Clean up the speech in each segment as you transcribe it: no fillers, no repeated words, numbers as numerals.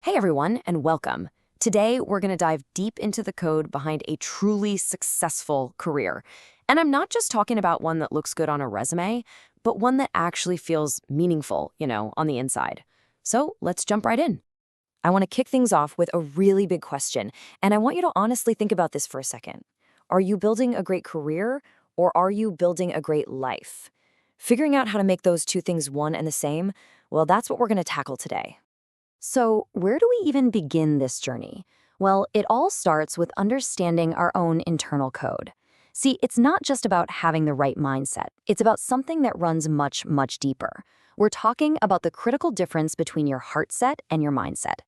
Hey everyone, and welcome. Today, we're going to dive deep into the code behind a truly successful career. And I'm not just talking about one that looks good on a resume, but one that actually feels meaningful, on the inside. So let's jump right in. I want to kick things off with a really big question, and I want you to honestly think about this for a second. Are you building a great career, or are you building a great life? Figuring out how to make those two things one and the same, well, that's what we're going to tackle today. So, where do we even begin this journey? Well, it all starts with understanding our own internal code. See, it's not just about having the right mindset, it's about something that runs much, much deeper. We're talking about the critical difference between your heart set and your mindset.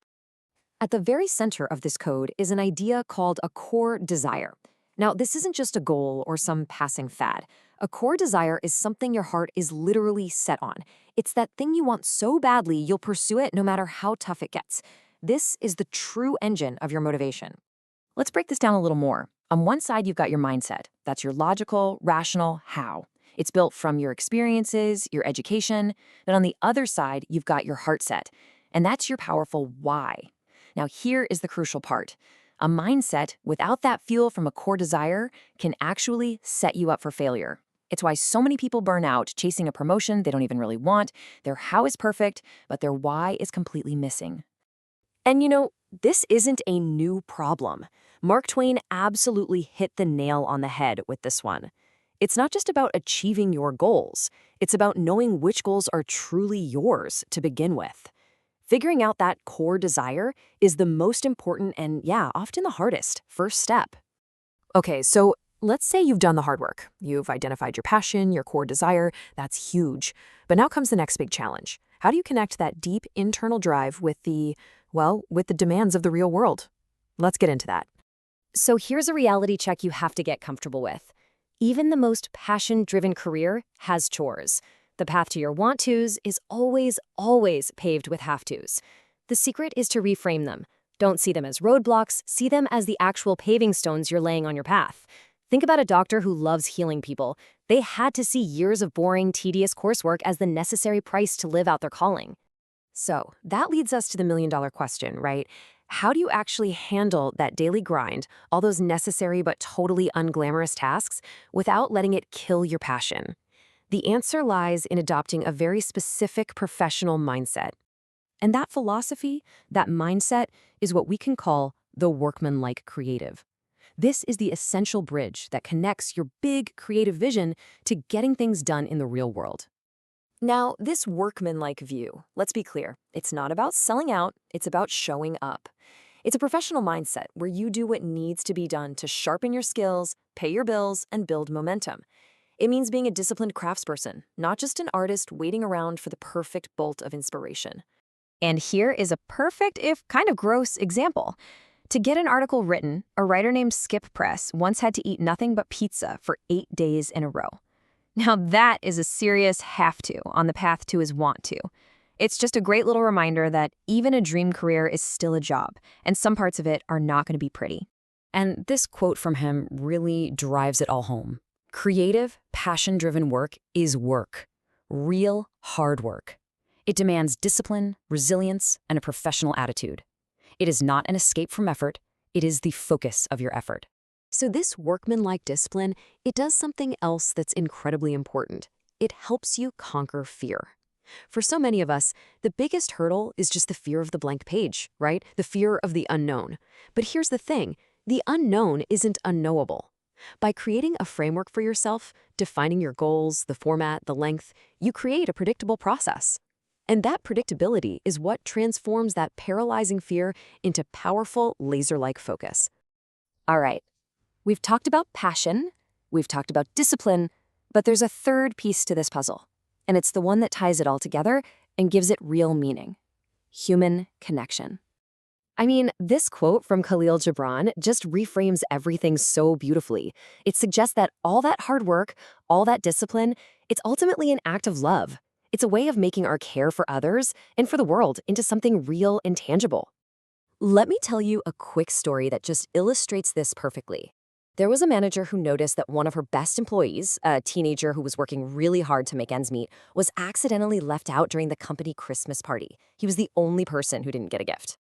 At the very center of this code is an idea called a core desire. Now, this isn't just a goal or some passing fad. A core desire is something your heart is literally set on. It's that thing you want so badly you'll pursue it no matter how tough it gets. This is the true engine of your motivation. Let's break this down a little more. On one side, you've got your mindset. That's your logical, rational how. It's built from your experiences, your education. Then on the other side, you've got your heart set. And that's your powerful why. Now, here is the crucial part. A mindset without that fuel from a core desire can actually set you up for failure. It's why so many people burn out chasing a promotion they don't even really want. Their how is perfect, but their why is completely missing. And this isn't a new problem. Mark Twain absolutely hit the nail on the head with this one. It's not just about achieving your goals. It's about knowing which goals are truly yours to begin with. Figuring out that core desire is the most important and, often the hardest first step. Okay, so let's say you've done the hard work. You've identified your passion, your core desire. That's huge. But now comes the next big challenge. How do you connect that deep internal drive with with the demands of the real world? Let's get into that. So here's a reality check you have to get comfortable with. Even the most passion-driven career has chores. The path to your want-tos is always, always paved with have-tos. The secret is to reframe them. Don't see them as roadblocks, see them as the actual paving stones you're laying on your path. Think about a doctor who loves healing people. They had to see years of boring, tedious coursework as the necessary price to live out their calling. So that leads us to the million-dollar question, right? How do you actually handle that daily grind, all those necessary but totally unglamorous tasks, without letting it kill your passion? The answer lies in adopting a very specific professional mindset. And that philosophy, that mindset, is what we can call the workmanlike creative. This is the essential bridge that connects your big creative vision to getting things done in the real world. Now, this workmanlike view, let's be clear, it's not about selling out, it's about showing up. It's a professional mindset where you do what needs to be done to sharpen your skills, pay your bills, and build momentum. It means being a disciplined craftsperson, not just an artist waiting around for the perfect bolt of inspiration. And here is a perfect, if kind of gross, example. To get an article written, a writer named Skip Press once had to eat nothing but pizza for 8 days in a row. Now that is a serious have to on the path to his want to. It's just a great little reminder that even a dream career is still a job, and some parts of it are not going to be pretty. And this quote from him really drives it all home. Creative, passion-driven work is work. Real, hard work. It demands discipline, resilience, and a professional attitude. It is not an escape from effort. It is the focus of your effort. So this workmanlike discipline, it does something else that's incredibly important. It helps you conquer fear. For so many of us, the biggest hurdle is just the fear of the blank page, right? The fear of the unknown. But here's the thing, the unknown isn't unknowable. By creating a framework for yourself, defining your goals, the format, the length, you create a predictable process. And that predictability is what transforms that paralyzing fear into powerful, laser-like focus. All right, we've talked about passion, we've talked about discipline, but there's a third piece to this puzzle, and it's the one that ties it all together and gives it real meaning: human connection. I mean, this quote from Khalil Gibran just reframes everything so beautifully. It suggests that all that hard work, all that discipline, it's ultimately an act of love. It's a way of making our care for others and for the world into something real and tangible. Let me tell you a quick story that just illustrates this perfectly. There was a manager who noticed that one of her best employees, a teenager who was working really hard to make ends meet, was accidentally left out during the company Christmas party. He was the only person who didn't get a gift.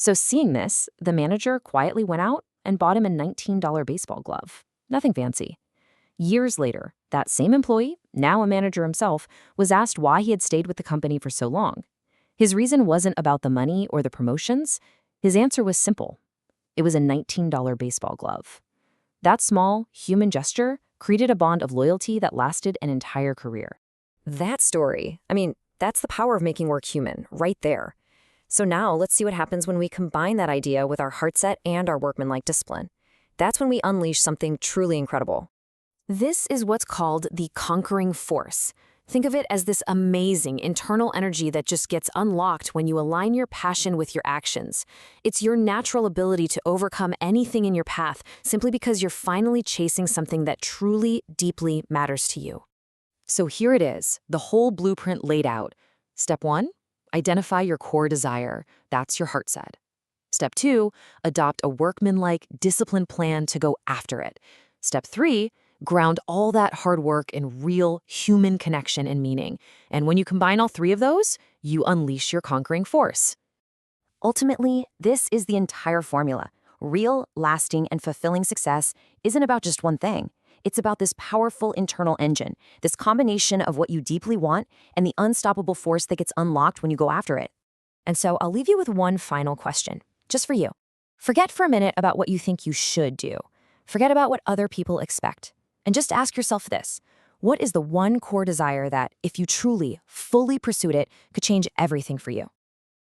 So seeing this, the manager quietly went out and bought him a $19 baseball glove. Nothing fancy. Years later, that same employee, now a manager himself, was asked why he had stayed with the company for so long. His reason wasn't about the money or the promotions. His answer was simple. It was a $19 baseball glove. That small, human gesture created a bond of loyalty that lasted an entire career. That story, that's the power of making work human, right there. So now let's see what happens when we combine that idea with our heart set and our workmanlike discipline. That's when we unleash something truly incredible. This is what's called the conquering force. Think of it as this amazing internal energy that just gets unlocked when you align your passion with your actions. It's your natural ability to overcome anything in your path simply because you're finally chasing something that truly, deeply matters to you. So here it is, the whole blueprint laid out. Step 1, identify your core desire. That's your heart set. Step 2, adopt a workmanlike, disciplined plan to go after it. Step 3, ground all that hard work in real human connection and meaning. And when you combine all three of those, you unleash your conquering force. Ultimately, this is the entire formula. Real, lasting, and fulfilling success isn't about just one thing. It's about this powerful internal engine, this combination of what you deeply want and the unstoppable force that gets unlocked when you go after it. And so I'll leave you with one final question, just for you. Forget for a minute about what you think you should do. Forget about what other people expect. And just ask yourself this. What is the one core desire that, if you truly, fully pursued it, could change everything for you?